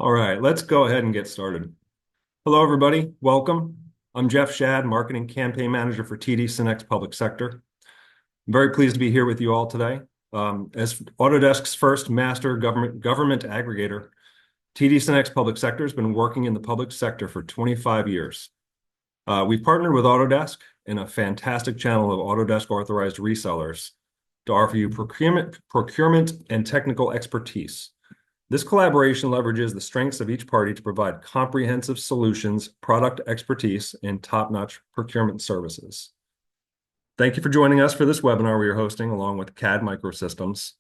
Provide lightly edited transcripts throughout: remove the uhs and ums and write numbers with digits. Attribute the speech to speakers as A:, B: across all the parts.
A: All right, let's go ahead and get started. Hello, everybody. Welcome. I'm Jeff Shad, Marketing Campaign Manager for TD SYNNEX Public Sector. I'm very pleased to be here with you all today. As Autodesk's first master government aggregator, TD SYNNEX Public Sector has been working in the public sector for 25 years. We've partnered with Autodesk and a fantastic channel of Autodesk authorized resellers to offer you procurement and technical expertise. This collaboration leverages the strengths of each party to provide comprehensive solutions, product expertise, and top-notch procurement services. Thank you for joining us for this webinar we are hosting along with CADD Microsystems,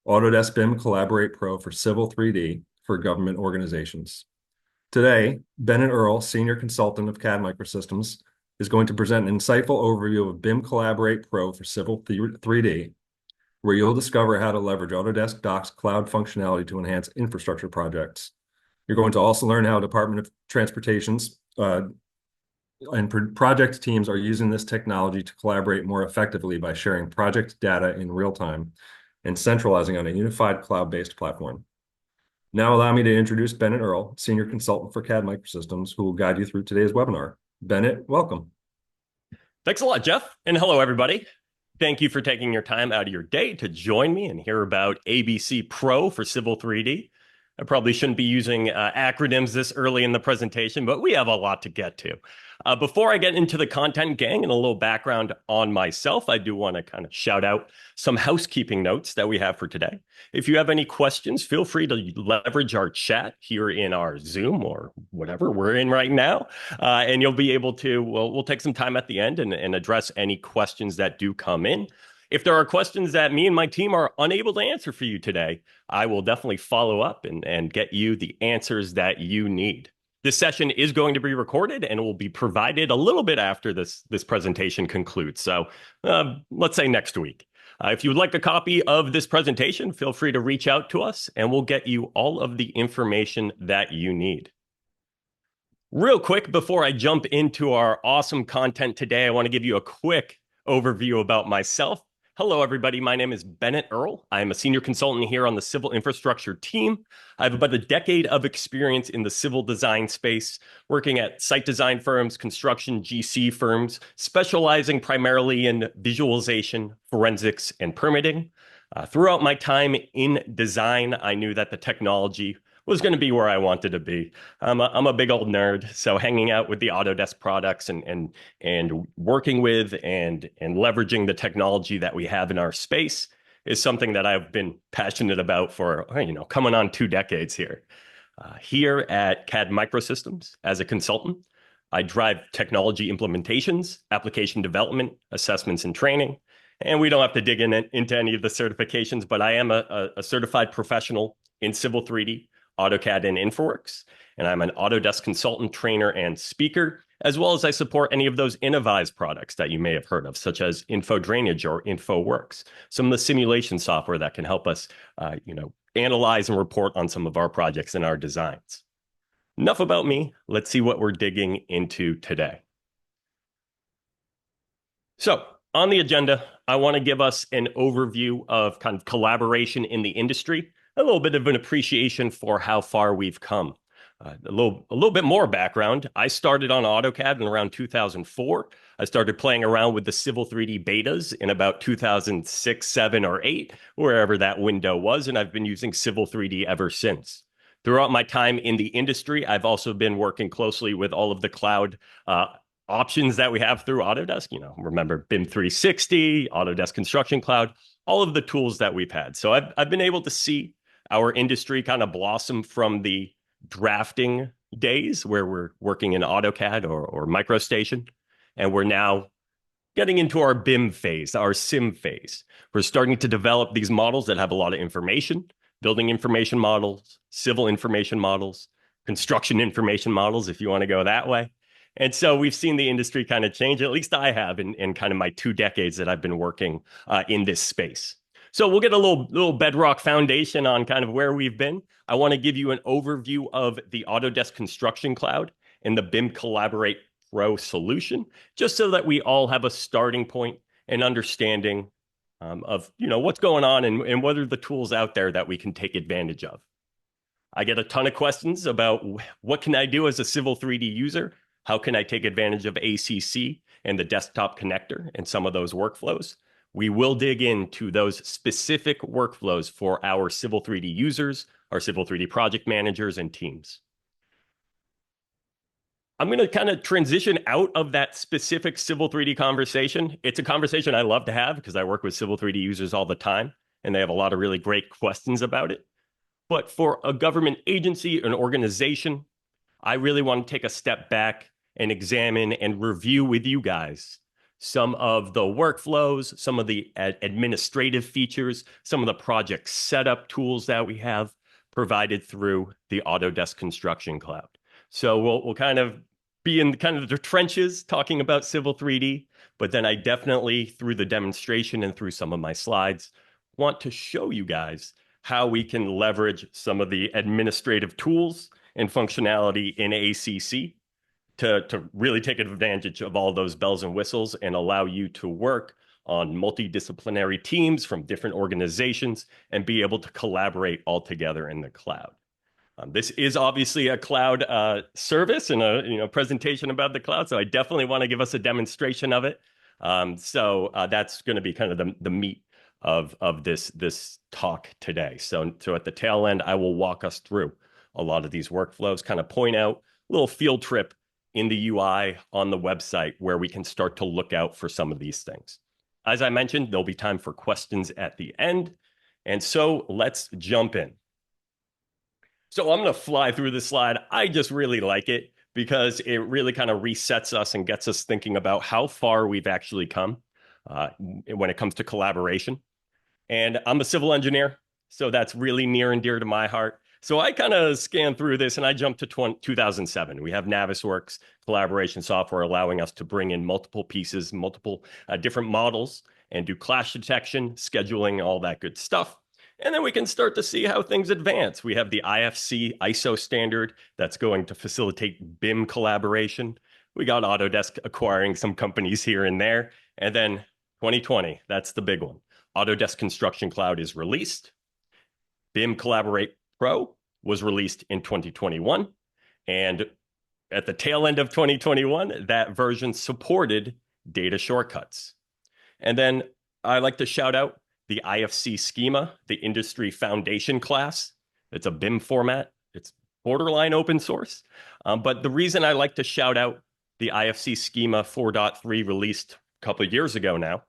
A: Autodesk BIM Collaborate Pro for Civil 3D for government organizations. Today, Bennett Earle, Senior Consultant of CADD Microsystems, is going to present an insightful overview of BIM Collaborate Pro for Civil 3D, where you'll discover how to leverage Autodesk Docs cloud functionality to enhance infrastructure projects. You're going to also learn how Department of Transportation's and project teams are using this technology to collaborate more effectively by sharing project data in real time and centralizing on a unified cloud-based platform. Now allow me to introduce Bennett Earle, Senior Consultant for CADD Microsystems, who will guide you through today's webinar. Bennett, welcome.
B: Thanks a lot, Jeff. And hello, everybody. Thank you for taking your time out of your day to join me and hear about ABC Pro for Civil 3D. I probably shouldn't be using acronyms this early in the presentation, but we have a lot to get to. Before I get into the content, gang, and a little background on myself, I do want to kind of shout out some housekeeping notes that we have for today. If you have any questions, feel free to leverage our chat here in our Zoom or whatever we're in right now, and you'll be able to, we'll take some time at the end and address any questions that do come in. If there are questions that me and my team are unable to answer for you today, I will definitely follow up and get you the answers that you need. This session is going to be recorded and will be provided a little bit after this presentation concludes. So let's say next week. If you would like a copy of this presentation, feel free to reach out to us and we'll get you all of the information that you need. Real quick, before I jump into our awesome content today, I want to give you a quick overview about myself. Hello, everybody. My name is Bennett Earle. I am a senior consultant here on the civil infrastructure team. I have about a decade of experience in the civil design space, working at site design firms, construction GC firms, specializing primarily in visualization, forensics, and permitting. Throughout my time in design, I knew that the technology was going to be where I wanted to be. I'm a big old nerd, so hanging out with the Autodesk products and working with and leveraging the technology that we have in our space is something that I've been passionate about for, coming on 2 decades here. Here at CADD Microsystems, as a consultant, I drive technology implementations, application development, assessments, and training. And we don't have to dig into any of the certifications, but I am a certified professional in Civil 3D, AutoCAD, and InfoWorks, and I'm an Autodesk consultant, trainer, and speaker, as well as I support any of those Innovize products that you may have heard of, such as InfoDrainage or InfoWorks, some of the simulation software that can help us, analyze and report on some of our projects and our designs. Enough about me. Let's see what we're digging into today. So, on the agenda, I want to give us an overview of kind of collaboration in the industry, a little bit of an appreciation for how far we've come. A little bit more background. I started on AutoCAD in around 2004. I started playing around with the Civil 3D betas in about 2006, 7, or 8, wherever that window was, and I've been using Civil 3D ever since. Throughout my time in the industry, I've also been working closely with all of the cloud options that we have through Autodesk. Remember BIM 360, Autodesk Construction Cloud, all of the tools that we've had. So I've been able to see our industry kind of blossom from the drafting days where we're working in AutoCAD or MicroStation, and we're now getting into our BIM phase, our SIM phase. We're starting to develop these models that have a lot of information, building information models, civil information models, construction information models, if you want to go that way. And so we've seen the industry kind of change, at least I have in kind of my 2 decades that I've been working in this space. So we'll get a little bedrock foundation on kind of where we've been. I want to give you an overview of the Autodesk Construction Cloud and the BIM Collaborate Pro solution, just so that we all have a starting point and understanding of what's going on and what are the tools out there that we can take advantage of. I get a ton of questions about what can I do as a Civil 3D user? How can I take advantage of ACC and the desktop connector and some of those workflows? We will dig into those specific workflows for our Civil 3D users, our Civil 3D project managers, and teams. I'm going to kind of transition out of that specific Civil 3D conversation. It's a conversation I love to have because I work with Civil 3D users all the time, and they have a lot of really great questions about it. But for a government agency, an organization, I really want to take a step back and examine and review with you guys some of the workflows, some of the administrative features, some of the project setup tools that we have provided through the Autodesk Construction Cloud. So we'll kind of be in kind of the trenches talking about Civil 3D, but then I definitely, through the demonstration and through some of my slides, want to show you guys how we can leverage some of the administrative tools and functionality in ACC to really take advantage of all those bells and whistles and allow you to work on multidisciplinary teams from different organizations and be able to collaborate all together in the cloud. This is obviously a cloud service and a presentation about the cloud, so I definitely want to give us a demonstration of it. So that's going to be kind of the meat of this talk today. So at the tail end, I will walk us through a lot of these workflows, kind of point out a little field trip in the UI on the website where we can start to look out for some of these things. As I mentioned, there'll be time for questions at the end. And so let's jump in. So I'm going to fly through this slide. I just really like it because it really kind of resets us and gets us thinking about how far we've actually come when it comes to collaboration. And I'm a civil engineer, so that's really near and dear to my heart. So I kind of scanned through this and I jumped to 2007. We have Navisworks collaboration software allowing us to bring in multiple pieces, multiple different models, and do clash detection, scheduling, all that good stuff. And then we can start to see how things advance. We have the IFC ISO standard that's going to facilitate BIM collaboration. We got Autodesk acquiring some companies here and there. And then 2020, that's the big one. Autodesk Construction Cloud is released. BIM Collaborate Pro was released in 2021. And at the tail end of 2021, that version supported data shortcuts. And then I like to shout out the IFC schema, the industry foundation class. It's a BIM format. It's borderline open source. But the reason I like to shout out the IFC schema 4.3 released a couple of years ago now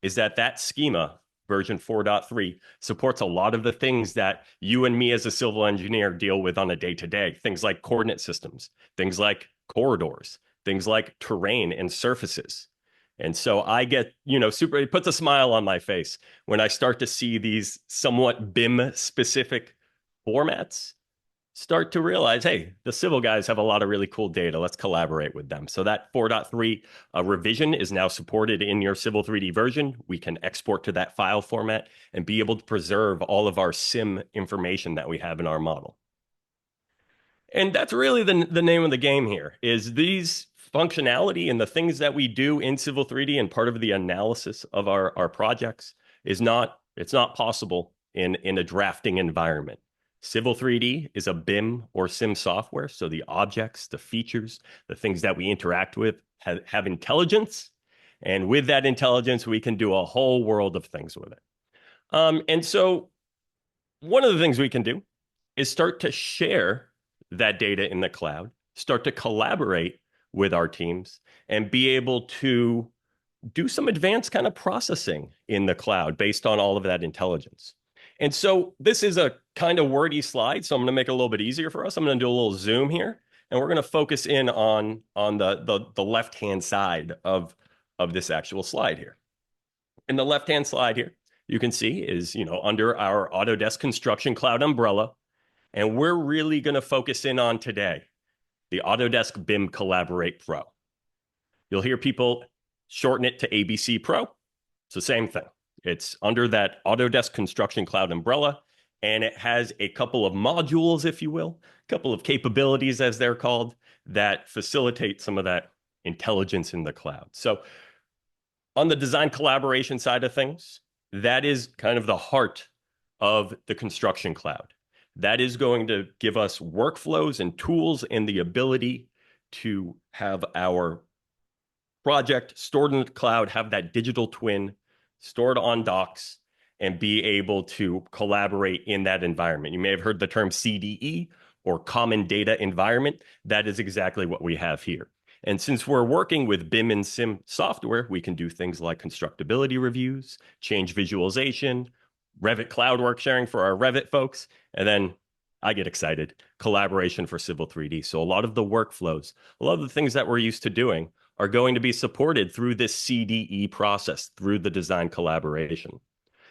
B: is that schema, version 4.3, supports a lot of the things that you and me as a civil engineer deal with on a day-to-day. Things like coordinate systems, things like corridors, things like terrain and surfaces. And so I get, it puts a smile on my face when I start to see these somewhat BIM-specific formats start to realize, hey, the civil guys have a lot of really cool data. Let's collaborate with them. So that 4.3 revision is now supported in your Civil 3D version. We can export to that file format and be able to preserve all of our sim information that we have in our model. And that's really the name of the game here, is these functionality and the things that we do in Civil 3D and part of the analysis of our projects it's not possible in a drafting environment. Civil 3D is a BIM or sim software, so the objects, the features, the things that we interact with have intelligence, and with that intelligence, we can do a whole world of things with it. And so one of the things we can do is start to share that data in the cloud, start to collaborate with our teams, and be able to do some advanced kind of processing in the cloud based on all of that intelligence. And so this is a kind of wordy slide, so I'm going to make it a little bit easier for us. I'm going to do a little zoom here, and we're going to focus in on the left-hand side of this actual slide here. In the left-hand slide here, you can see is, under our Autodesk Construction Cloud umbrella, and we're really going to focus in on today, the Autodesk BIM Collaborate Pro. You'll hear people shorten it to ABC Pro. It's the same thing. It's under that Autodesk Construction Cloud umbrella, and it has a couple of modules, if you will, a couple of capabilities, as they're called, that facilitate some of that intelligence in the cloud. So on the design collaboration side of things, that is kind of the heart of the construction cloud. That is going to give us workflows and tools and the ability to have our project stored in the cloud, have that digital twin stored on Docs, and be able to collaborate in that environment. You may have heard the term CDE or Common Data Environment. That is exactly what we have here. And since we're working with BIM and SIM software, we can do things like constructability reviews, change visualization, Revit cloud work sharing for our Revit folks, and then I get excited, collaboration for Civil 3D. So a lot of the workflows, a lot of the things that we're used to doing are going to be supported through this CDE process, through the design collaboration.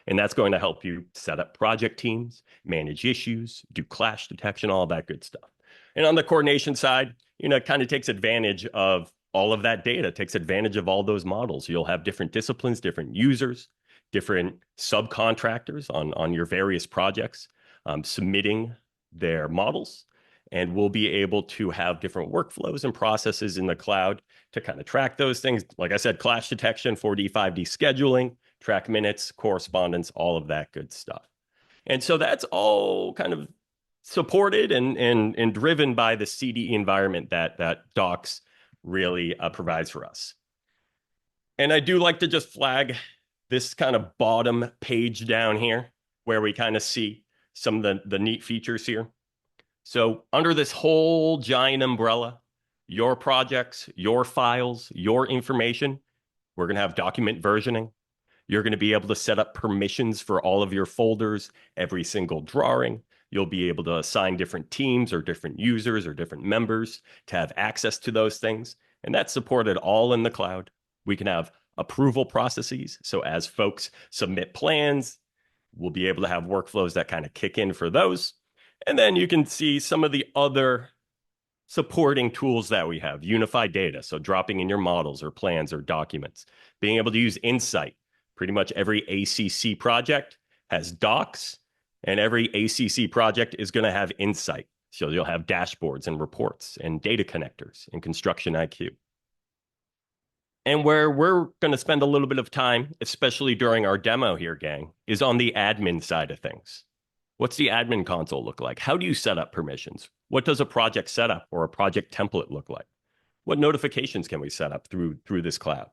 B: And that's going to help you set up project teams, manage issues, do clash detection, all that good stuff. And on the coordination side, it kind of takes advantage of all of that data, takes advantage of all those models. You'll have different disciplines, different users, different subcontractors on your various projects submitting their models. And we'll be able to have different workflows and processes in the cloud to kind of track those things. Like I said, clash detection, 4D, 5D scheduling, track minutes, correspondence, all of that good stuff. And so that's all kind of supported and driven by the CDE environment that Docs really provides for us. And I do like to just flag this kind of bottom page down here where we kind of see some of the neat features here. So under this whole giant umbrella, your projects, your files, your information, we're going to have document versioning. You're going to be able to set up permissions for all of your folders, every single drawing. You'll be able to assign different teams or different users or different members to have access to those things. And that's supported all in the cloud. We can have approval processes. So as folks submit plans, we'll be able to have workflows that kind of kick in for those. And then you can see some of the other supporting tools that we have. Unified data, so dropping in your models or plans or documents. Being able to use Insight. Pretty much every ACC project has Docs, and every ACC project is going to have Insight. So you'll have dashboards and reports and data connectors and Construction IQ. And where we're going to spend a little bit of time, especially during our demo here, gang, is on the admin side of things. What's the admin console look like? How do you set up permissions? What does a project setup or a project template look like? What notifications can we set up through this cloud?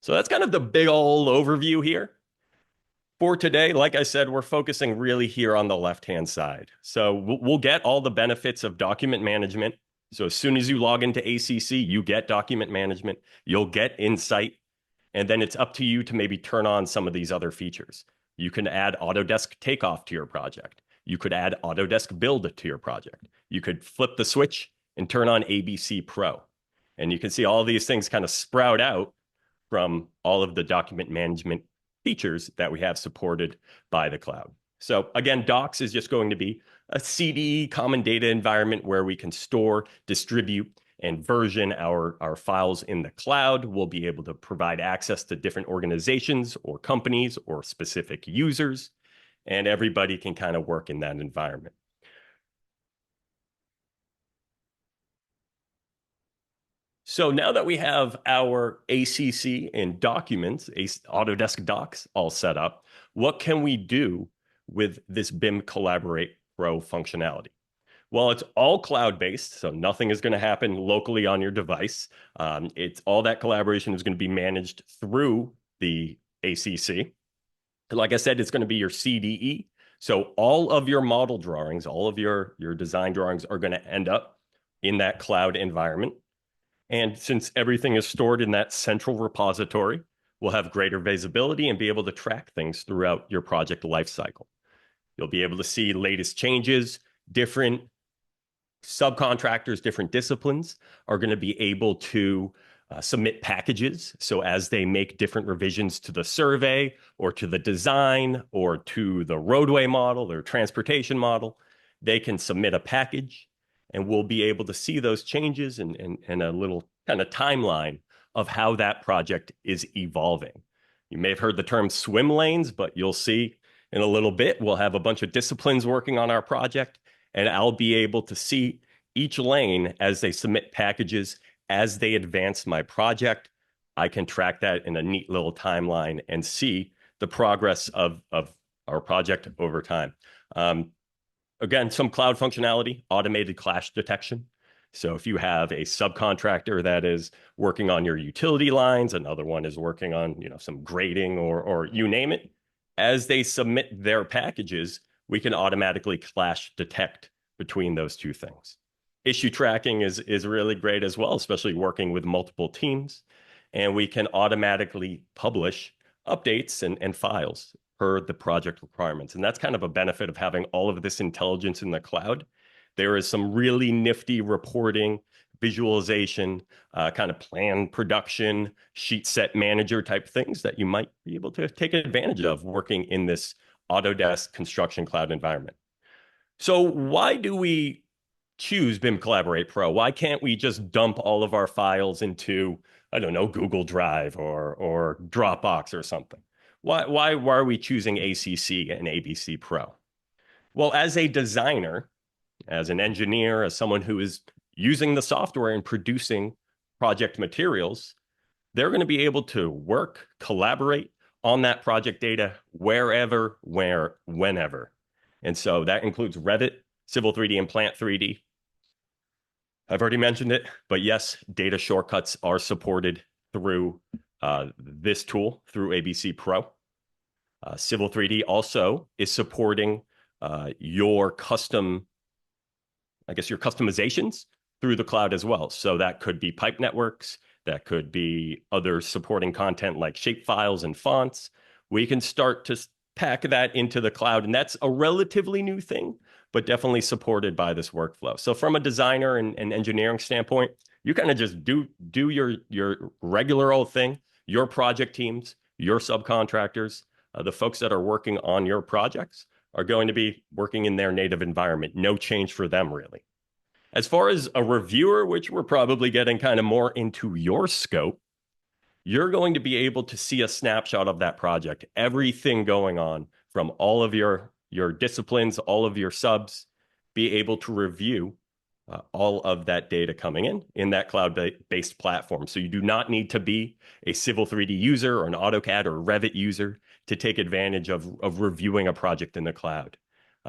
B: So that's kind of the big old overview here. For today, like I said, we're focusing really here on the left-hand side. So we'll get all the benefits of document management. So as soon as you log into ACC, you get document management, you'll get Insight, and then it's up to you to maybe turn on some of these other features. You can add Autodesk Takeoff to your project. You could add Autodesk Build to your project. You could flip the switch and turn on ABC Pro. And you can see all these things kind of sprout out from all of the document management features that we have supported by the cloud. So again, Docs is just going to be a CDE common data environment where we can store, distribute, and version our files in the cloud. We'll be able to provide access to different organizations or companies or specific users, and everybody can kind of work in that environment. So now that we have our ACC and documents, Autodesk Docs all set up, what can we do with this BIM Collaborate Pro functionality? Well, it's all cloud-based, so nothing is going to happen locally on your device. It's all that collaboration is going to be managed through the ACC. Like I said, it's going to be your CDE. So all of your model drawings, all of your design drawings are going to end up in that cloud environment. And since everything is stored in that central repository, we'll have greater visibility and be able to track things throughout your project lifecycle. You'll be able to see latest changes, different subcontractors, different disciplines are going to be able to submit packages. So as they make different revisions to the survey or to the design or to the roadway model or transportation model, they can submit a package and we'll be able to see those changes and a little kind of timeline of how that project is evolving. You may have heard the term swim lanes, but you'll see in a little bit, we'll have a bunch of disciplines working on our project, and I'll be able to see each lane as they submit packages, as they advance my project. I can track that in a neat little timeline and see the progress of our project over time. Again, some cloud functionality, automated clash detection. So if you have a subcontractor that is working on your utility lines, another one is working on, some grading or you name it, as they submit their packages, we can automatically clash detect between those two things. Issue tracking is really great as well, especially working with multiple teams. And we can automatically publish updates and files per the project requirements. And that's kind of a benefit of having all of this intelligence in the cloud. There is some really nifty reporting, visualization, kind of plan production, sheet set manager type things that you might be able to take advantage of working in this Autodesk Construction Cloud environment. So why do we choose BIM Collaborate Pro? Why can't we just dump all of our files into, I don't know, Google Drive or Dropbox or something? Why are we choosing ACC and ABC Pro? Well, as a designer, as an engineer, as someone who is using the software and producing project materials, they're going to be able to work, collaborate on that project data wherever, whenever. And so that includes Revit, Civil 3D, and Plant 3D. I've already mentioned it, but yes, data shortcuts are supported through this tool, through ABC Pro. Civil 3D also is supporting your customizations through the cloud as well. So that could be pipe networks, that could be other supporting content like shape files and fonts. We can start to pack that into the cloud, and that's a relatively new thing, but definitely supported by this workflow. So from a designer and engineering standpoint, you kind of just do your regular old thing. Your project teams, your subcontractors, the folks that are working on your projects are going to be working in their native environment. No change for them, really. As far as a reviewer, which we're probably getting kind of more into your scope, you're going to be able to see a snapshot of that project, everything going on from all of your disciplines, all of your subs, be able to review all of that data coming in that cloud-based platform. So you do not need to be a Civil 3D user or an AutoCAD or Revit user to take advantage of reviewing a project in the cloud.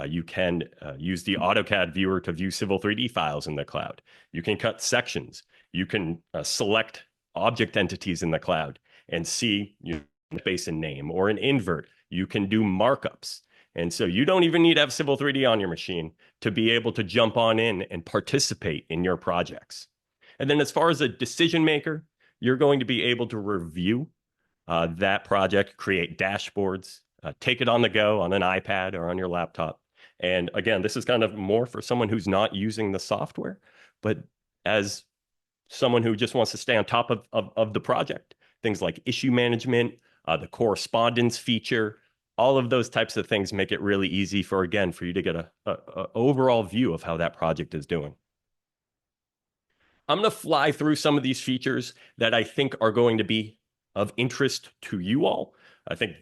B: You can use the AutoCAD viewer to view Civil 3D files in the cloud. You can cut sections. You can select object entities in the cloud and see space and name or an invert. You can do markups. And so you don't even need to have Civil 3D on your machine to be able to jump on in and participate in your projects. And then as far as a decision maker, you're going to be able to review that project, create dashboards, take it on the go on an iPad or on your laptop. And again, this is kind of more for someone who's not using the software, but as someone who just wants to stay on top of the project, things like issue management, the correspondence feature, all of those types of things make it really easy for you to get a overall view of how that project is doing. I'm going to fly through some of these features that I think are going to be of interest to you all. I think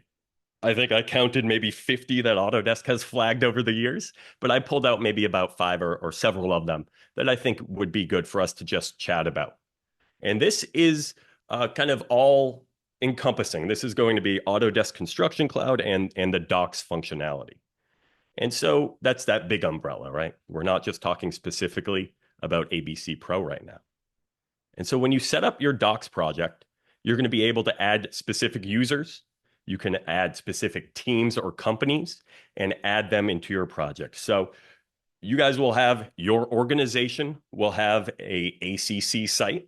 B: I counted maybe 50 that Autodesk has flagged over the years, but I pulled out maybe about 5 or several of them that I think would be good for us to just chat about. And this is kind of all encompassing. This is going to be Autodesk Construction Cloud and the Docs functionality. And so that's that big umbrella, right? We're not just talking specifically about ABC Pro right now. And so when you set up your Docs project, you're going to be able to add specific users. You can add specific teams or companies and add them into your project. So you guys will have, your organization will have a ACC site.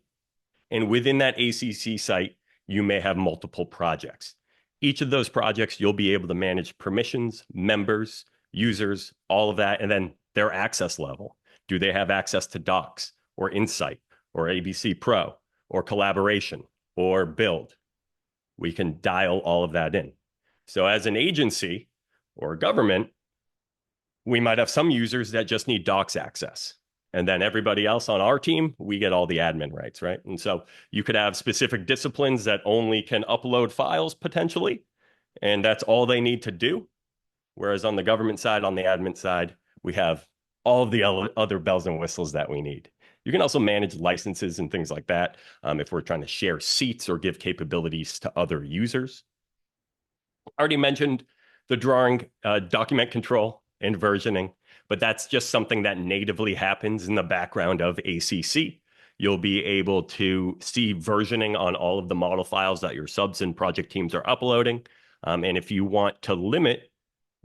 B: And within that ACC site, you may have multiple projects. Each of those projects, you'll be able to manage permissions, members, users, all of that, and then their access level. Do they have access to Docs or Insight or ABC Pro or Collaboration or Build? We can dial all of that in. So as an agency or government, we might have some users that just need Docs access. And then everybody else on our team, we get all the admin rights, right? And so you could have specific disciplines that only can upload files potentially, and that's all they need to do. Whereas on the government side, on the admin side, we have all of the other bells and whistles that we need. You can also manage licenses and things like that if we're trying to share seats or give capabilities to other users. I already mentioned the drawing, document control, and versioning. but that's just something that natively happens in the background of ACC. You'll be able to see versioning on all of the model files that your subs and project teams are uploading. And if you want to limit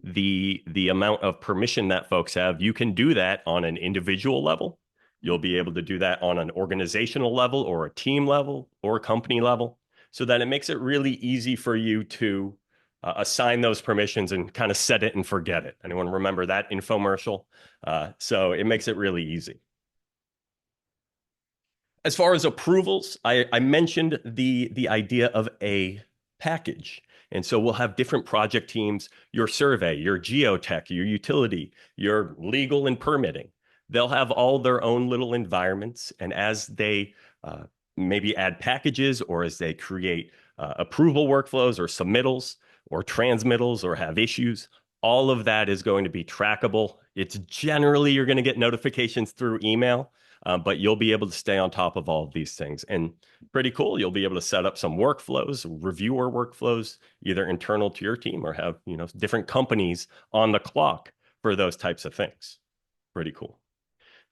B: the amount of permission that folks have, you can do that on an individual level. You'll be able to do that on an organizational level or a team level or a company level, so that it makes it really easy for you to assign those permissions and kind of set it and forget it. Anyone remember that infomercial? So it makes it really easy. As far as approvals, I mentioned the idea of a package. And so we'll have different project teams, your survey, your geotech, your utility, your legal and permitting. They'll have all their own little environments. And as they maybe add packages, or as they create approval workflows or submittals or transmittals or have issues, all of that is going to be trackable. It's generally, you're going to get notifications through email. But you'll be able to stay on top of all of these things. And pretty cool, you'll be able to set up some workflows, reviewer workflows, either internal to your team or have, different companies on the clock for those types of things. Pretty cool.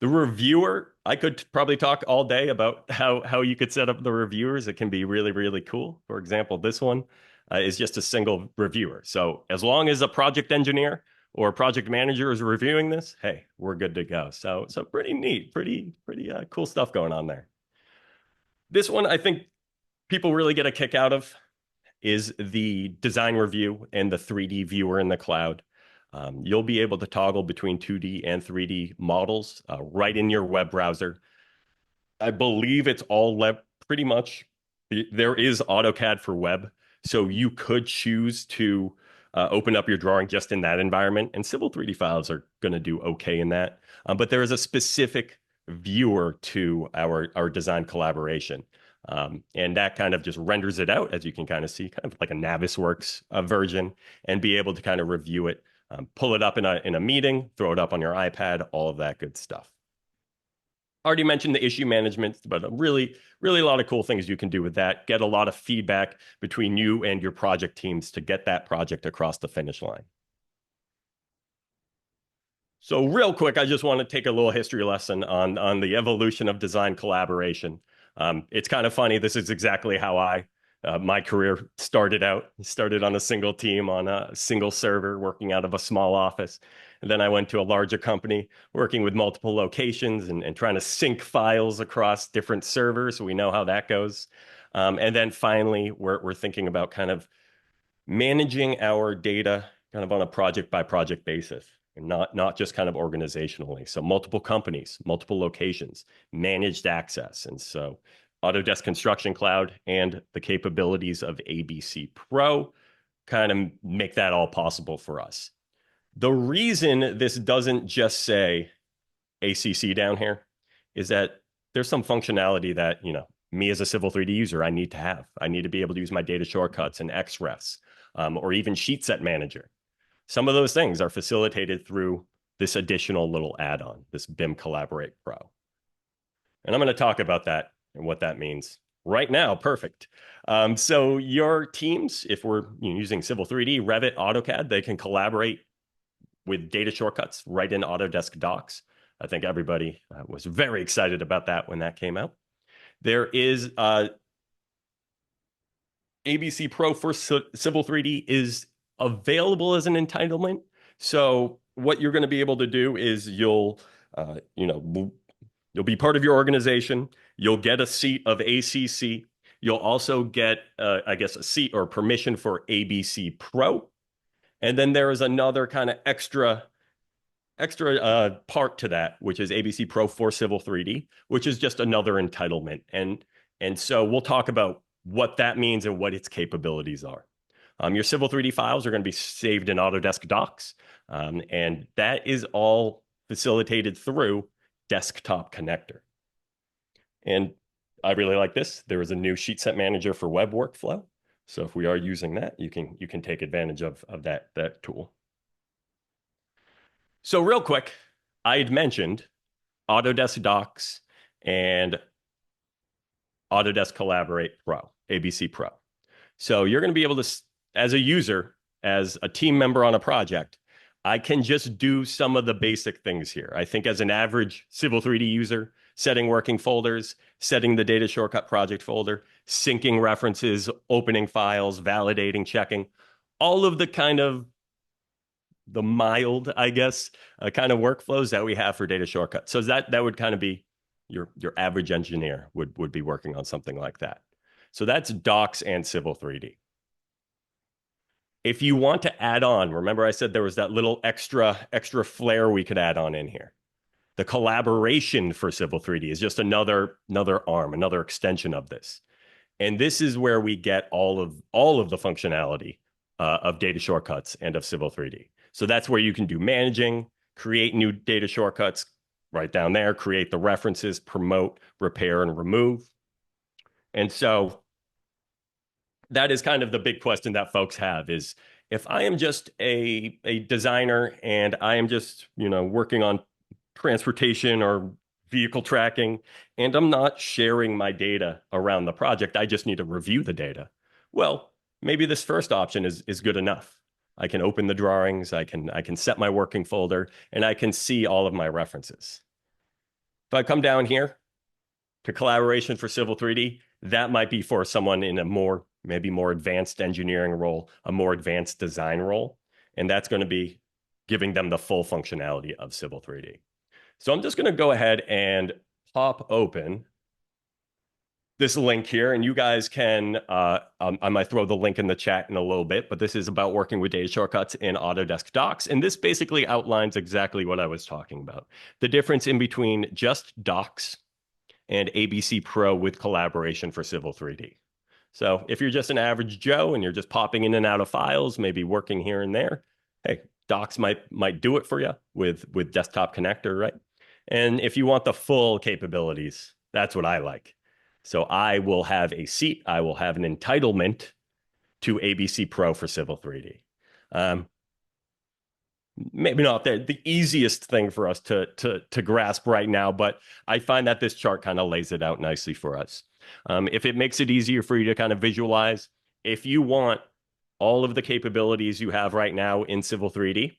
B: The reviewer, I could probably talk all day about how you could set up the reviewers. It can be really, really cool. For example, this one is just a single reviewer. So as long as a project engineer or project manager is reviewing this, hey, we're good to go. So pretty neat, pretty cool stuff going on there. This one, I think people really get a kick out of is the design review and the 3D viewer in the cloud. You'll be able to toggle between 2D and 3D models right in your web browser. I believe it's all pretty much. There is AutoCAD for web, so you could choose to open up your drawing just in that environment, and Civil 3D files are going to do okay in that. But there is a specific viewer to our design collaboration. And that kind of just renders it out, as you can kind of see, kind of like a Navisworks version, and be able to kind of review it, pull it up in a meeting, throw it up on your iPad, all of that good stuff. Already mentioned the issue management, but really a lot of cool things you can do with that. Get a lot of feedback between you and your project teams to get that project across the finish line. So real quick, I just want to take a little history lesson on the evolution of design collaboration. It's kind of funny. This is exactly how my career started out. Started on a single team on a single server, working out of a small office. And then I went to a larger company, working with multiple locations and trying to sync files across different servers. So we know how that goes. And then finally, we're thinking about kind of managing our data kind of on a project by project basis, and not just kind of organizationally. So multiple companies, multiple locations, managed access. And so Autodesk Construction Cloud and the capabilities of ABC Pro kind of make that all possible for us. The reason this doesn't just say ACC down here is that there's some functionality that, me as a Civil 3D user, I need to have. I need to be able to use my data shortcuts and XREFs, or even Sheet Set Manager. Some of those things are facilitated through this additional little add-on, this BIM Collaborate Pro. And I'm going to talk about that and what that means right now. Perfect. So your teams, if we're using Civil 3D, Revit, AutoCAD, they can collaborate with data shortcuts right in Autodesk Docs. I think everybody was very excited about that when that came out. There is ABC Pro for Civil 3D is available as an entitlement. So what you're going to be able to do is you'll be part of your organization. You'll get a seat of ACC. You'll also get, I guess, a seat or permission for ABC Pro. And then there is another kind of extra part to that, which is ABC Pro for Civil 3D, which is just another entitlement. And so we'll talk about what that means and what its capabilities are. Your Civil 3D files are going to be saved in Autodesk Docs, and that is all facilitated through Desktop Connector. And I really like this. There is a new Sheet Set Manager for web workflow. So if we are using that, you can take advantage of that tool. So real quick, I had mentioned Autodesk Docs and Autodesk Collaborate Pro, ABC Pro. So you're going to be able to, as a user, as a team member on a project, I can just do some of the basic things here. I think as an average Civil 3D user, setting working folders, setting the data shortcut project folder, syncing references, opening files, validating, checking, all of the kind of the mild, I guess, kind of workflows that we have for data shortcuts. So that would kind of be your average engineer would be working on something like that. So that's Docs and Civil 3D. If you want to add on, remember I said there was that little extra flair we could add on in here. The collaboration for Civil 3D is just another arm, another extension of this. And this is where we get all of the functionality of data shortcuts and of Civil 3D. So that's where you can do managing, create new data shortcuts right down there, create the references, promote, repair, and remove. And so that is kind of the big question that folks have is, if I am just a designer and I am just, working on transportation or vehicle tracking, and I'm not sharing my data around the project, I just need to review the data. Well, maybe this first option is good enough. I can open the drawings, I can set my working folder, and I can see all of my references. If I come down here to collaboration for Civil 3D, that might be for someone in a maybe more advanced engineering role, a more advanced design role. And that's going to be giving them the full functionality of Civil 3D. So I'm just going to go ahead and pop open this link here, and you guys can, I might throw the link in the chat in a little bit, but this is about working with data shortcuts in Autodesk Docs. And this basically outlines exactly what I was talking about. The difference in between just Docs and ABC Pro with collaboration for Civil 3D. So if you're just an average Joe and you're just popping in and out of files, maybe working here and there, hey, Docs might do it for you with Desktop Connector, right? And if you want the full capabilities, that's what I like. So I will have a seat, I will have an entitlement to ABC Pro for Civil 3D. Maybe not the easiest thing for us to grasp right now, but I find that this chart kind of lays it out nicely for us. If it makes it easier for you to kind of visualize, if you want all of the capabilities you have right now in Civil 3D,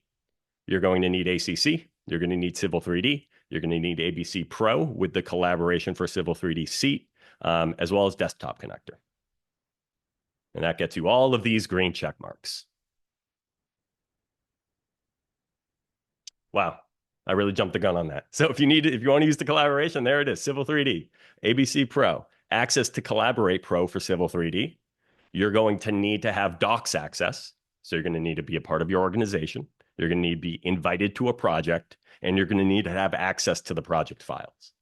B: you're going to need ACC, you're going to need Civil 3D, you're going to need ABC Pro with the collaboration for Civil 3D seat, as well as Desktop Connector. And that gets you all of these green check marks. Wow, I really jumped the gun on that. So if you want to use the collaboration, there it is, Civil 3D, ABC Pro, access to Collaborate Pro for Civil 3D. You're going to need to have Docs access. So you're going to need to be a part of your organization. You're going to need to be invited to a project, and you're going to need to have access to the project files.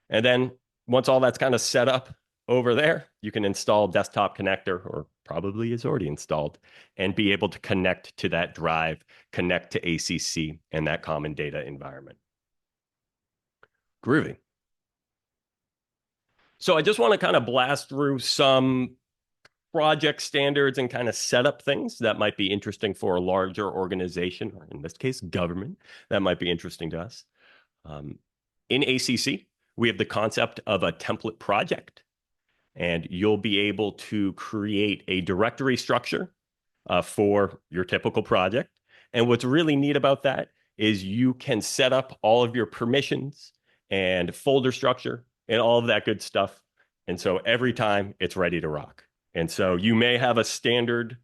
B: And then once all that's kind of set up over there, you can install Desktop Connector, or probably is already installed, and be able to connect to that drive, connect to ACC and that common data environment. Groovy. So I just want to kind of blast through some project standards and kind of setup things that might be interesting for a larger organization, or in this case, government, that might be interesting to us. In ACC, we have the concept of a template project, and you'll be able to create a directory structure for your typical project. And what's really neat about that is you can set up all of your permissions and folder structure and all of that good stuff. And so every time it's ready to rock. And so you may have a standard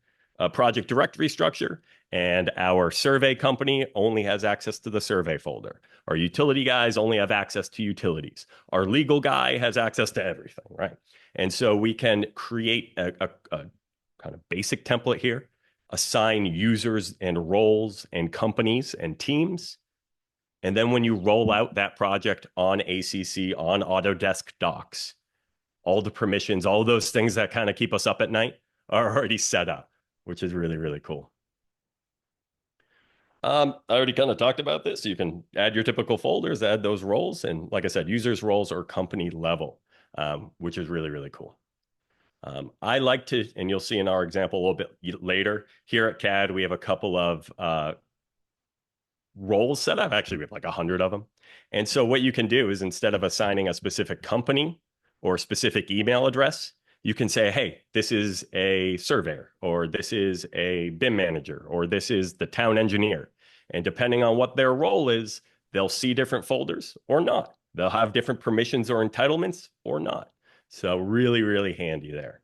B: project directory structure, and our survey company only has access to the survey folder. Our utility guys only have access to utilities. Our legal guy has access to everything, right? And so we can create a kind of basic template here, assign users and roles and companies and teams. And then when you roll out that project on ACC, on Autodesk Docs, all the permissions, all those things that kind of keep us up at night are already set up, which is really, really cool. I already kind of talked about this. You can add your typical folders, add those roles, and like I said, users roles or company level, which is really, really cool. I like to, and you'll see in our example a little bit later, here at CADD, we have a couple of roles set up. Actually, we have like 100 of them. And so what you can do is, instead of assigning a specific company or a specific email address, you can say, hey, this is a surveyor, or this is a BIM manager, or this is the town engineer. And depending on what their role is, they'll see different folders or not. They'll have different permissions or entitlements or not. So really, really handy there.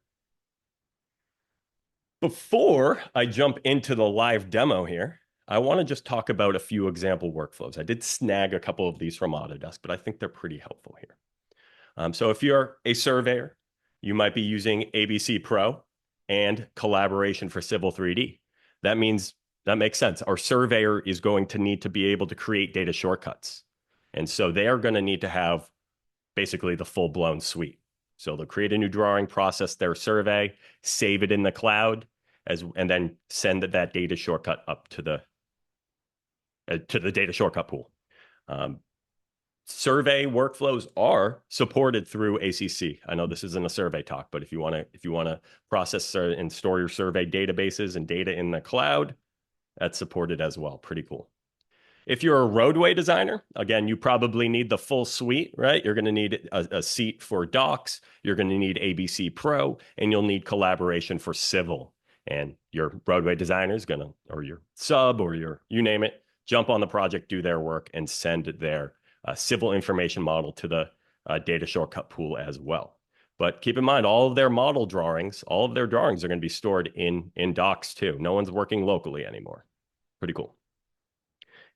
B: Before I jump into the live demo here, I want to just talk about a few example workflows. I did snag a couple of these from Autodesk, but I think they're pretty helpful here. So if you're a surveyor, you might be using ABC Pro and Collaboration for Civil 3D. That means that makes sense. Our surveyor is going to need to be able to create data shortcuts. And so they are going to need to have basically the full-blown suite. So they'll create a new drawing, process their survey, save it in the cloud, and then send that data shortcut up to the data shortcut pool. Survey workflows are supported through ACC. I know this isn't a survey talk, but if you want to process and store your survey databases and data in the cloud, that's supported as well. Pretty cool. If you're a roadway designer, again, you probably need the full suite, right? You're going to need a seat for Docs. You're going to need ABC Pro, and you'll need Collaboration for Civil. And your roadway designer is going to, or your sub, or you name it, jump on the project, do their work, and send their civil information model to the data shortcut pool as well. But keep in mind, all of their model drawings, all of their drawings are going to be stored in Docs too. No one's working locally anymore. Pretty cool.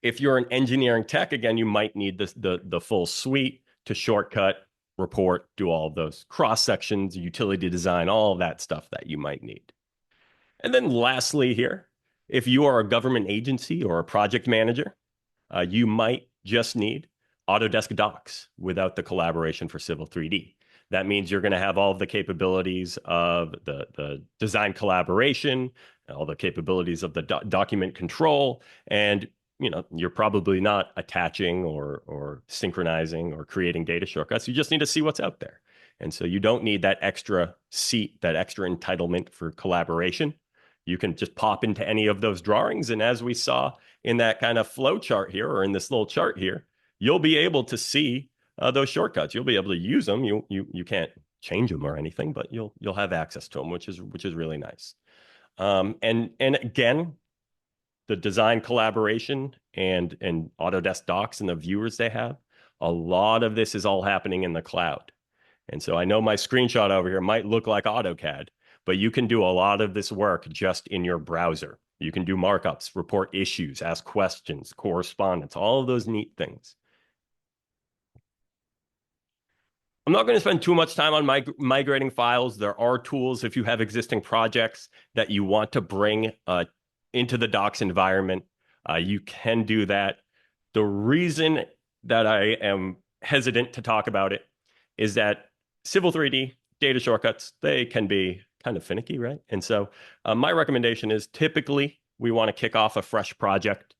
B: If you're an engineering tech, again, you might need the full suite to shortcut, report, do all of those cross sections, utility design, all of that stuff that you might need. And then lastly here, if you are a government agency or a project manager, you might just need Autodesk Docs without the Collaboration for Civil 3D. That means you're going to have all of the capabilities of the design collaboration, all the capabilities of the document control, and you're probably not attaching or synchronizing or creating data shortcuts. You just need to see what's out there. And so you don't need that extra seat, that extra entitlement for collaboration. You can just pop into any of those drawings. And as we saw in that kind of flow chart here, or in this little chart here, you'll be able to see those shortcuts. You'll be able to use them. You can't change them or anything, but you'll have access to them, which is really nice. And again, the design collaboration and Autodesk Docs and the viewers they have, a lot of this is all happening in the cloud. And so I know my screenshot over here might look like AutoCAD, but you can do a lot of this work just in your browser. You can do markups, report issues, ask questions, correspondence, all of those neat things. I'm not going to spend too much time on migrating files. There are tools if you have existing projects that you want to bring into the Docs environment. You can do that. The reason that I am hesitant to talk about it is that Civil 3D data shortcuts, they can be kind of finicky, right? And so my recommendation is typically we want to kick off a fresh project.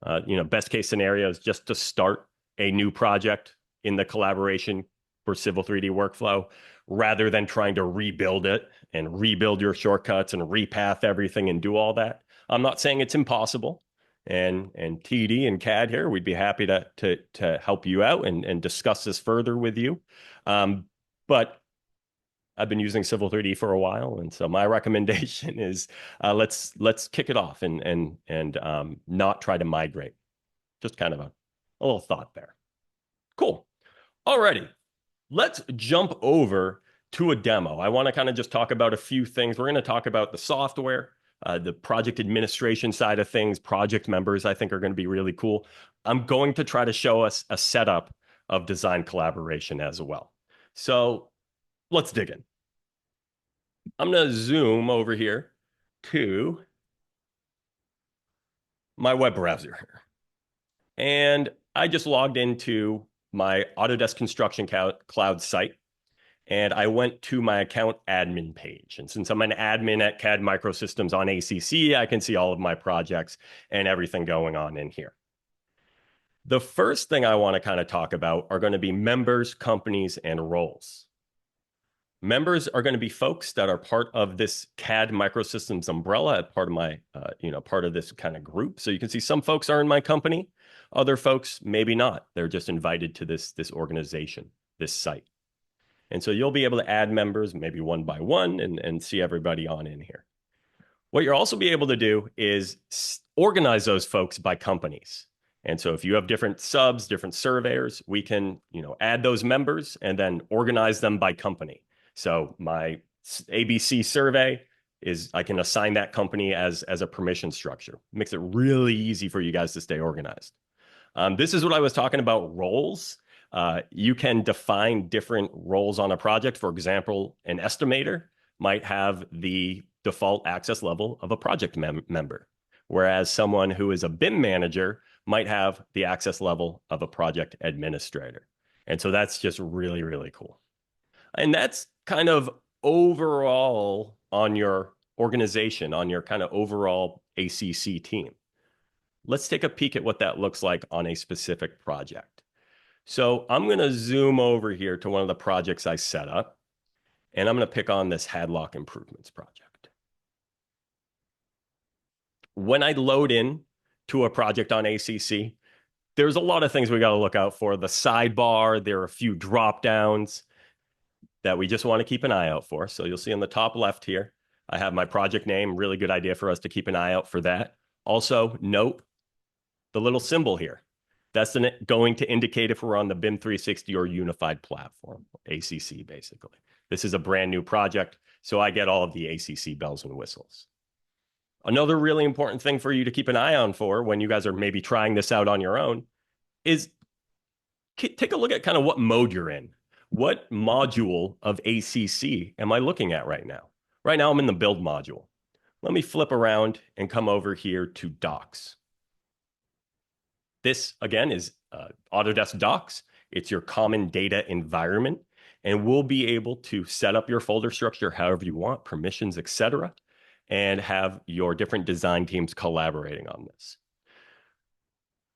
B: Best case scenario is just to start a new project in the Collaboration for Civil 3D workflow, rather than trying to rebuild it and rebuild your shortcuts and repath everything and do all that. I'm not saying it's impossible. And TD and CAD here, we'd be happy to help you out and discuss this further with you. But I've been using Civil 3D for a while, and so my recommendation is let's kick it off and not try to migrate. Just kind of a little thought there. Cool. Alrighty, let's jump over to a demo. I want to kind of just talk about a few things. We're going to talk about the software, the project administration side of things. Project members, I think, are going to be really cool. I'm going to try to show us a setup of design collaboration as well. So let's dig in. I'm going to zoom over here to my web browser here. And I just logged into my Autodesk Construction Cloud site. And I went to my account admin page. And since I'm an admin at CAD Microsystems on ACC, I can see all of my projects and everything going on in here. The first thing I want to kind of talk about are going to be members, companies, and roles. Members are going to be folks that are part of this CAD Microsystems umbrella, part of my, part of this kind of group. So you can see some folks are in my company, other folks maybe not. They're just invited to this organization, this site. And so you'll be able to add members maybe one by one and see everybody on in here. What you'll also be able to do is organize those folks by companies. And so if you have different subs, different surveyors, we can, add those members and then organize them by company. So my ABC survey is I can assign that company as a permission structure. Makes it really easy for you guys to stay organized. This is what I was talking about, roles. You can define different roles on a project. For example, an estimator might have the default access level of a project member, whereas someone who is a BIM manager might have the access level of a project administrator. And so that's just really, really cool. And that's kind of overall on your organization, on your kind of overall ACC team. Let's take a peek at what that looks like on a specific project. So I'm going to zoom over here to one of the projects I set up, and I'm going to pick on this Hadlock Improvements project. When I load in to a project on ACC, there's a lot of things we got to look out for. The sidebar, there are a few drop downs that we just want to keep an eye out for. So you'll see on the top left here, I have my project name. Really good idea for us to keep an eye out for that. Also, note the little symbol here. That's going to indicate if we're on the BIM 360 or unified platform, ACC basically. This is a brand new project, so I get all of the ACC bells and whistles. Another really important thing for you to keep an eye on for when you guys are maybe trying this out on your own is take a look at kind of what mode you're in. What module of ACC am I looking at right now? Right now, I'm in the build module. Let me flip around and come over here to Docs. This, again, is Autodesk Docs. It's your common data environment, and we'll be able to set up your folder structure however you want, permissions, etc., and have your different design teams collaborating on this.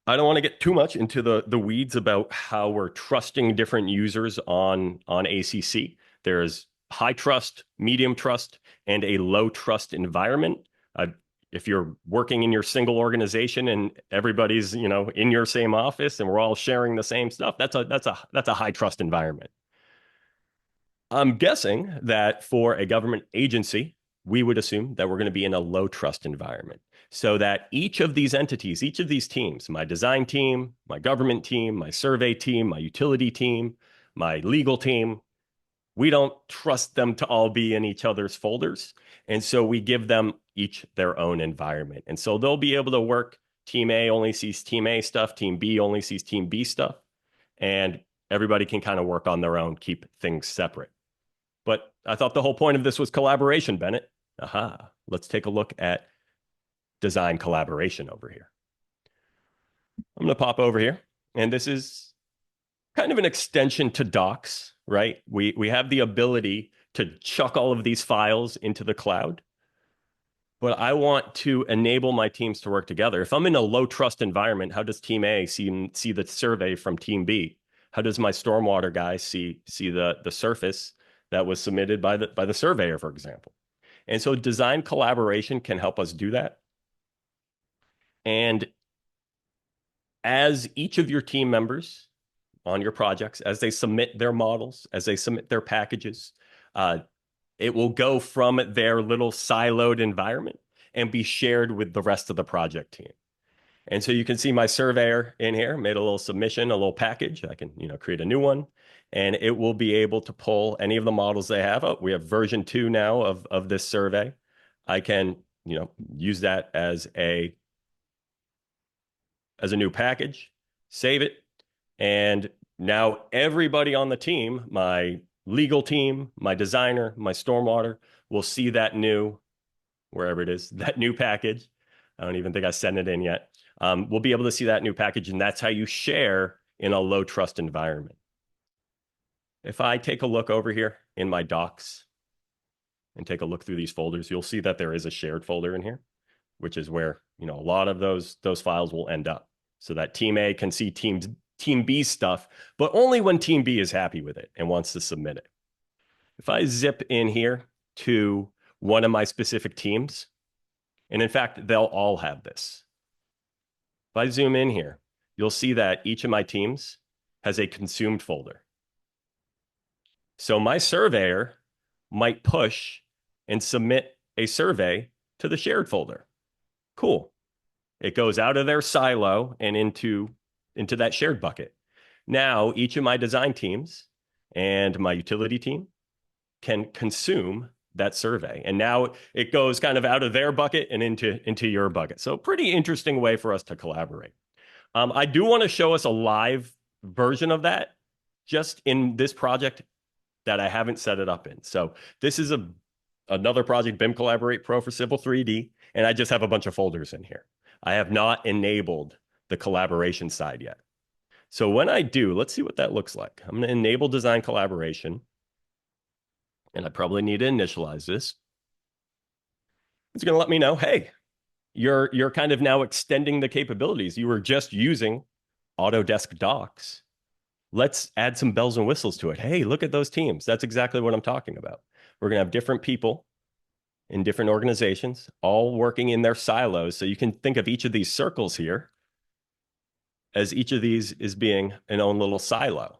B: I don't want to get too much into the weeds about how we're trusting different users on ACC. There's high trust, medium trust, and a low trust environment. If you're working in your single organization and everybody's in your same office and we're all sharing the same stuff, that's a high trust environment. I'm guessing that for a government agency, we would assume that we're going to be in a low trust environment, so that each of these entities, each of these teams, my design team, my government team, my survey team, my utility team, my legal team, we don't trust them to all be in each other's folders. And so we give them each their own environment. And so they'll be able to work. Team A only sees Team A stuff. Team B only sees Team B stuff. And everybody can kind of work on their own, keep things separate. But I thought the whole point of this was collaboration, Bennett. Aha. Let's take a look at design collaboration over here. I'm going to pop over here. And this is kind of an extension to Docs, right? We have the ability to chuck all of these files into the cloud. But I want to enable my teams to work together. If I'm in a low trust environment, how does Team A see the survey from Team B? How does my stormwater guy see the surface that was submitted by the surveyor, for example? And so design collaboration can help us do that. And as each of your team members on your projects, as they submit their models, as they submit their packages, it will go from their little siloed environment and be shared with the rest of the project team. And so you can see my surveyor in here made a little submission, a little package. I can create a new one, and it will be able to pull any of the models they have. Oh, we have version 2 now of this survey. I can use that as a new package, save it, and now everybody on the team, my legal team, my designer, my stormwater, will see that new, wherever it is, that new package. I don't even think I sent it in yet. We'll be able to see that new package, and that's how you share in a low trust environment. If I take a look over here in my docs and take a look through these folders, you'll see that there is a shared folder in here, which is where a lot of those files will end up, so that Team A can see Team B stuff, but only when Team B is happy with it and wants to submit it. If I zip in here to one of my specific teams, and in fact, they'll all have this. If I zoom in here, you'll see that each of my teams has a consumed folder. So my surveyor might push and submit a survey to the shared folder. Cool. It goes out of their silo and into that shared bucket. Now, each of my design teams and my utility team can consume that survey. And now it goes kind of out of their bucket and into your bucket. So pretty interesting way for us to collaborate. I do want to show us a live version of that just in this project that I haven't set it up in. So this is another project, BIM Collaborate Pro for Civil 3D, and I just have a bunch of folders in here. I have not enabled the collaboration side yet. So when I do, let's see what that looks like. I'm going to enable design collaboration, and I probably need to initialize this. It's going to let me know, hey, you're kind of now extending the capabilities. You were just using Autodesk Docs. Let's add some bells and whistles to it. Hey, look at those teams. That's exactly what I'm talking about. We're going to have different people in different organizations, all working in their silos. So you can think of each of these circles here as each of these is being an own little silo.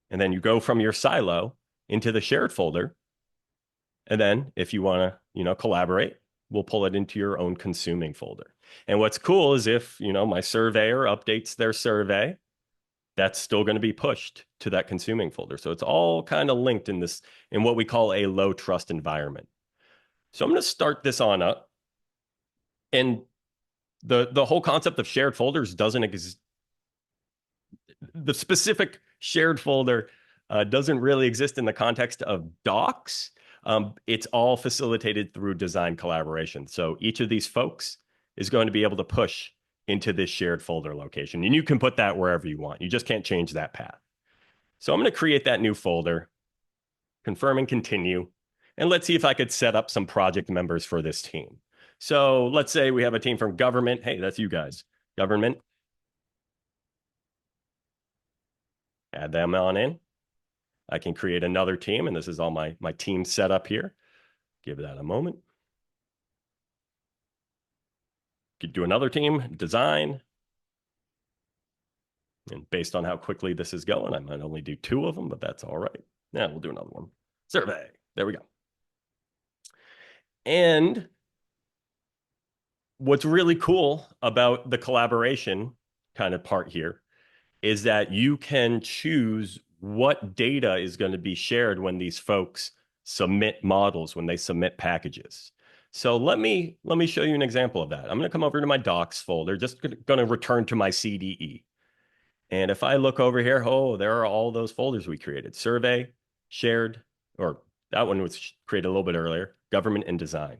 B: And then you go from your silo into the shared folder. And then if you want to, collaborate, we'll pull it into your own consuming folder. And what's cool is if, my surveyor updates their survey, that's still going to be pushed to that consuming folder. So it's all kind of linked in what we call a low trust environment. So I'm going to start this on up. And the whole concept of shared folders doesn't exist. The specific shared folder doesn't really exist in the context of docs. It's all facilitated through design collaboration. So each of these folks is going to be able to push into this shared folder location. And you can put that wherever you want. You just can't change that path. So I'm going to create that new folder, confirm and continue. And let's see if I could set up some project members for this team. So let's say we have a team from government. Hey, that's you guys. Government. Add them on in. I can create another team, and this is all my team set up here. Give that a moment. Could do another team, design. And based on how quickly this is going, I might only do 2 of them, but that's all right. Yeah, we'll do another one. Survey. There we go. And what's really cool about the collaboration kind of part here is that you can choose what data is going to be shared when these folks submit models, when they submit packages. So let me show you an example of that. I'm going to come over to my docs folder, just going to return to my CDE. And if I look over here, there are all those folders we created. Survey, shared, or that one was created a little bit earlier, government and design.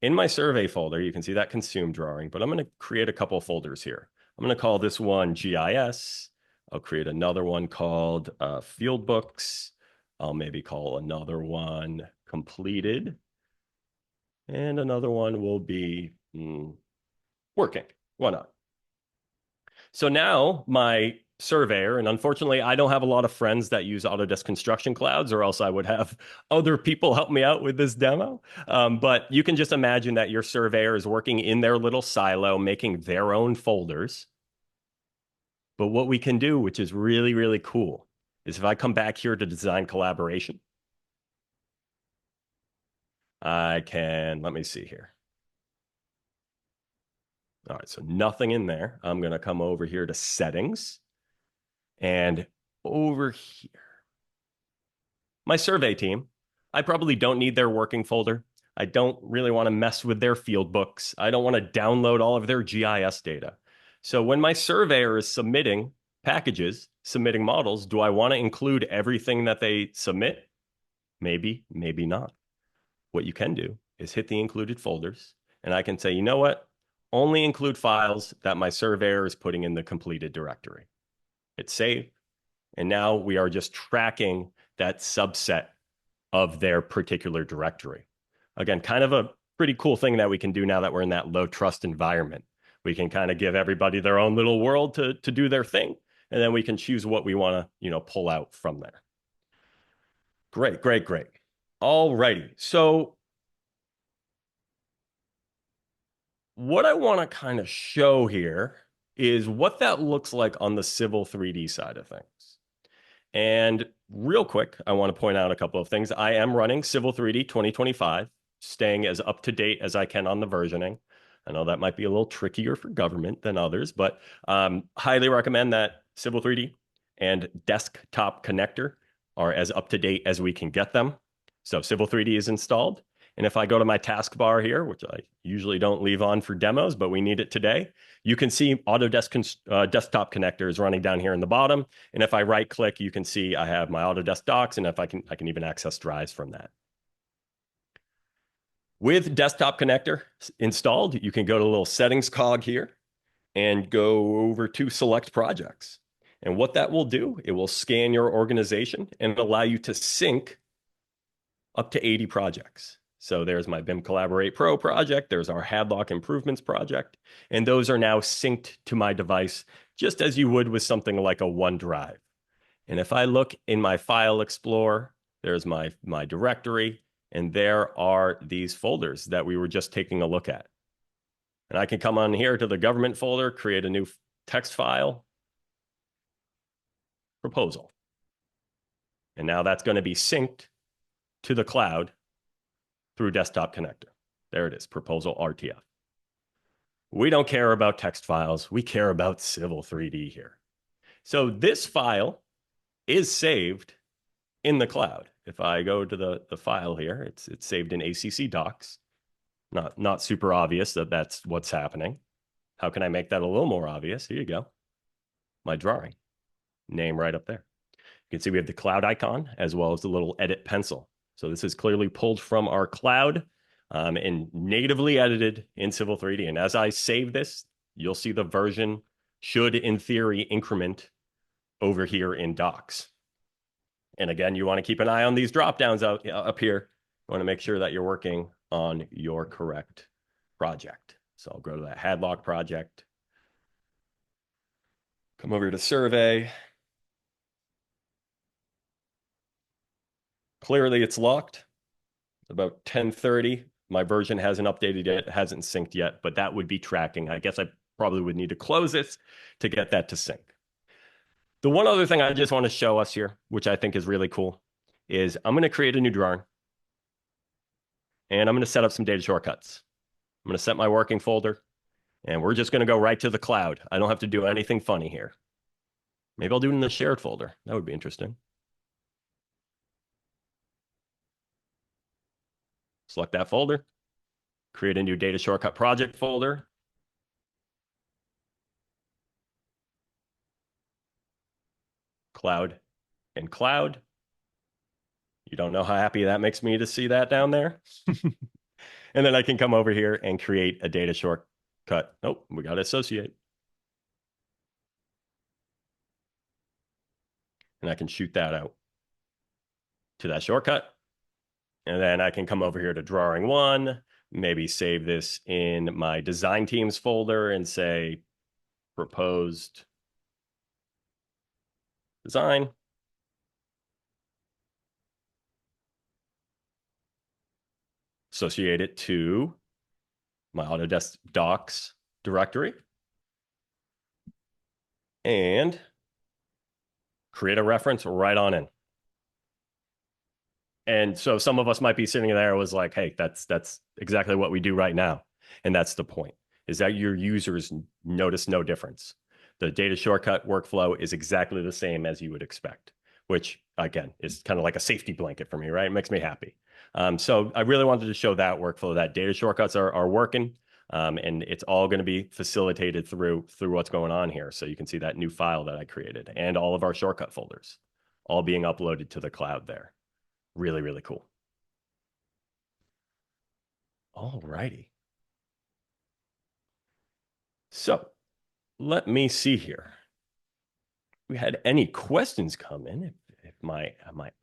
B: In my survey folder, you can see that consume drawing, but I'm going to create a couple of folders here. I'm going to call this one GIS. I'll create another one called field books. I'll maybe call another one completed. And another one will be working. Why not? So now my surveyor, and unfortunately, I don't have a lot of friends that use Autodesk Construction Clouds, or else I would have other people help me out with this demo. But you can just imagine that your surveyor is working in their little silo, making their own folders. But what we can do, which is really, really cool, is if I come back here to design collaboration, I can, let me see here. All right, so nothing in there. I'm going to come over here to settings. And over here, my survey team, I probably don't need their working folder. I don't really want to mess with their field books. I don't want to download all of their GIS data. So when my surveyor is submitting packages, submitting models, do I want to include everything that they submit? Maybe, maybe not. What you can do is hit the included folders, and I can say, you know what? Only include files that my surveyor is putting in the completed directory. Hit save, and now we are just tracking that subset of their particular directory. Again, kind of a pretty cool thing that we can do now that we're in that low trust environment. We can kind of give everybody their own little world to do their thing, and then we can choose what we want to, pull out from there. Great, great, great. All righty. So what I want to kind of show here is what that looks like on the Civil 3D side of things. And real quick, I want to point out a couple of things. I am running Civil 3D 2025, staying as up to date as I can on the versioning. I know that might be a little trickier for government than others, but highly recommend that Civil 3D and Desktop Connector are as up to date as we can get them. So Civil 3D is installed. And if I go to my taskbar here, which I usually don't leave on for demos, but we need it today, you can see Autodesk Desktop Connector is running down here in the bottom. And if I right click, you can see I have my Autodesk Docs, and if I can even access drives from that. With Desktop Connector installed, you can go to a little settings cog here and go over to select projects. And what that will do, it will scan your organization and allow you to sync up to 80 projects. So there's my BIM Collaborate Pro project. There's our Hadlock Improvements project. And those are now synced to my device, just as you would with something like a OneDrive. And if I look in my File Explorer, there's my directory, and there are these folders that we were just taking a look at. And I can come on here to the government folder, create a new text file, proposal. And now that's going to be synced to the cloud through Desktop Connector. There it is, proposal RTF. We don't care about text files. We care about Civil 3D here. So this file is saved in the cloud. If I go to the file here, it's saved in ACC Docs. Not super obvious that that's what's happening. How can I make that a little more obvious? Here you go. My drawing. Name right up there. You can see we have the cloud icon as well as the little edit pencil. So this is clearly pulled from our cloud and natively edited in Civil 3D. And as I save this, you'll see the version should, in theory, increment over here in Docs. And again, you want to keep an eye on these drop downs up here. You want to make sure that you're working on your correct project. So I'll go to that Hadlock project. Come over to survey. Clearly it's locked. About 10:30. My version hasn't updated yet, hasn't synced yet, but that would be tracking. I guess I probably would need to close this to get that to sync. The one other thing I just want to show us here, which I think is really cool, is I'm going to create a new drawing. And I'm going to set up some data shortcuts. I'm going to set my working folder, and we're just going to go right to the cloud. I don't have to do anything funny here. Maybe I'll do it in the shared folder. That would be interesting. Select that folder, create a new data shortcut project folder. Cloud and cloud. You don't know how happy that makes me to see that down there. And then I can come over here and create a data shortcut. Oh, we got to associate. And I can shoot that out to that shortcut. And then I can come over here to drawing one, maybe save this in my design teams folder and say proposed design. Associate it to my Autodesk Docs directory. And create a reference right on in. And so some of us might be sitting there was like, hey, that's exactly what we do right now. And that's the point, is that your users notice no difference. The data shortcut workflow is exactly the same as you would expect, which again is kind of like a safety blanket for me, right? It makes me happy. So I really wanted to show that workflow, that data shortcuts are working, and it's all going to be facilitated through what's going on here. So you can see that new file that I created and all of our shortcut folders all being uploaded to the cloud there. Really, really cool. All righty. So let me see here. We had any questions come in. If my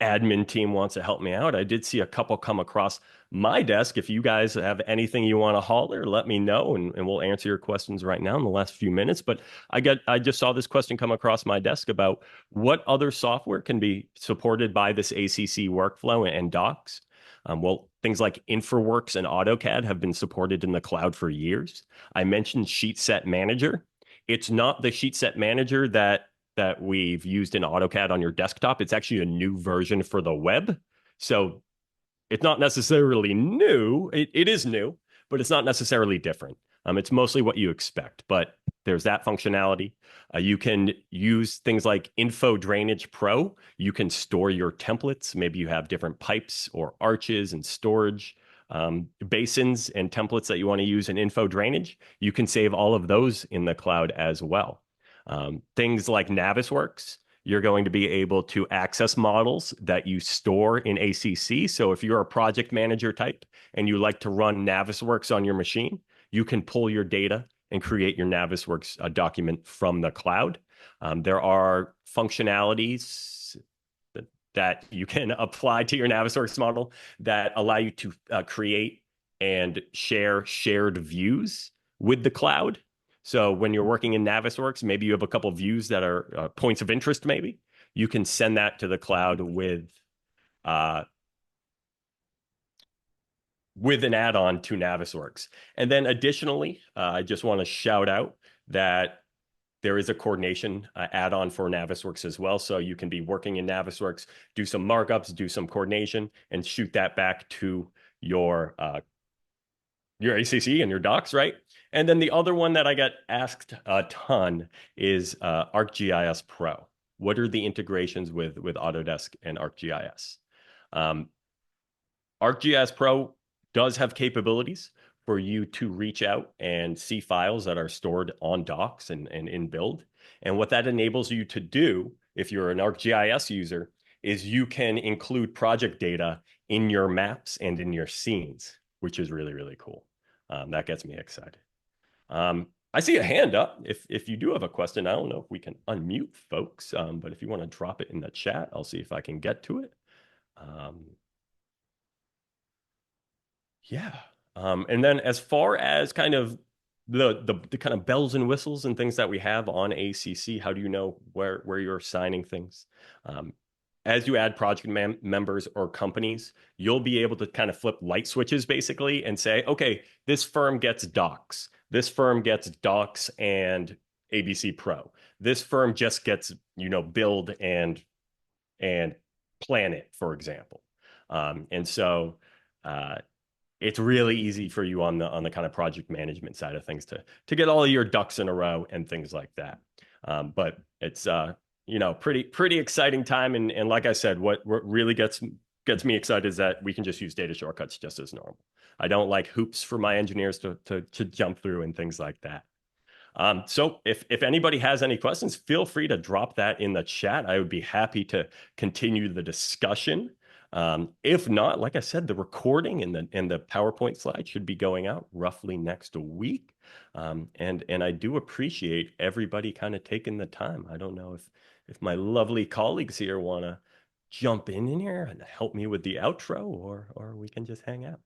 B: admin team wants to help me out, I did see a couple come across my desk. If you guys have anything you want to holler, let me know, and we'll answer your questions right now in the last few minutes. But I just saw this question come across my desk about what other software can be supported by this ACC workflow and Docs. Well, things like InfraWorks and AutoCAD have been supported in the cloud for years. I mentioned Sheet Set Manager. It's not the Sheet Set Manager that that we've used in AutoCAD on your desktop. It's actually a new version for the web. So it's not necessarily new. It is new, but it's not necessarily different. It's mostly what you expect, but there's that functionality. You can use things like Info Drainage Pro. You can store your templates. Maybe you have different pipes or arches and storage basins and templates that you want to use in Info Drainage. You can save all of those in the cloud as well. Things like Navisworks, you're going to be able to access models that you store in ACC. So if you're a project manager type and you like to run Navisworks on your machine, you can pull your data and create your Navisworks document from the cloud. There are functionalities that you can apply to your Navisworks model that allow you to create and share shared views with the cloud. So when you're working in Navisworks, maybe you have a couple of views that are points of interest, maybe. You can send that to the cloud with an add-on to Navisworks. And then additionally, I just want to shout out that there is a coordination add-on for Navisworks as well. So you can be working in Navisworks, do some markups, do some coordination, and shoot that back to your ACC and your docs, right? And then the other one that I get asked a ton is ArcGIS Pro. What are the integrations with Autodesk and ArcGIS? ArcGIS Pro does have capabilities for you to reach out and see files that are stored on docs and in build. And what that enables you to do, if you're an ArcGIS user, is you can include project data in your maps and in your scenes, which is really, really cool. That gets me excited. I see a hand up. If you do have a question, I don't know if we can unmute folks, but if you want to drop it in the chat, I'll see if I can get to it. Yeah. And then as far as kind of the kind of bells and whistles and things that we have on ACC, how do you know where you're assigning things? As you add project members or companies, you'll be able to kind of flip light switches basically and say, okay, this firm gets Docs. This firm gets Docs and ABC Pro. This firm just gets, Build and Planet, for example. And so it's really easy for you on the kind of project management side of things to get all of your ducks in a row and things like that. But it's pretty exciting time. And like I said, what really gets me excited is that we can just use data shortcuts just as normal. I don't like hoops for my engineers to jump through and things like that. So if anybody has any questions, feel free to drop that in the chat. I would be happy to continue the discussion. If not, like I said, the recording and the PowerPoint slide should be going out roughly next week. And I do appreciate everybody kind of taking the time. I don't know if my lovely colleagues here want to jump in here and help me with the outro, or we can just hang out.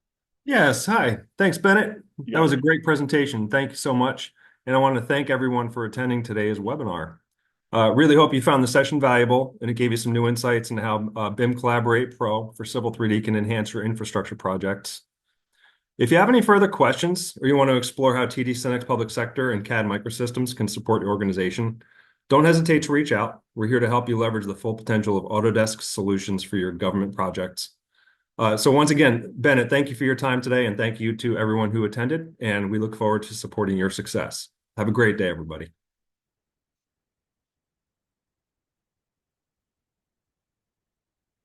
A: Yes, hi. Thanks, Bennett.
B: Yeah.
A: That was a great presentation. Thank you so much. And I want to thank everyone for attending today's webinar. Really hope you found the session valuable and it gave you some new insights into how BIM Collaborate Pro for Civil 3D can enhance your infrastructure projects. If you have any further questions or you want to explore how TD SYNNEX Public Sector and CAD Microsystems can support your organization, don't hesitate to reach out. We're here to help you leverage the full potential of Autodesk solutions for your government projects. So once again, Bennett, thank you for your time today, and thank you to everyone who attended, and we look forward to supporting your success. Have a great day, everybody.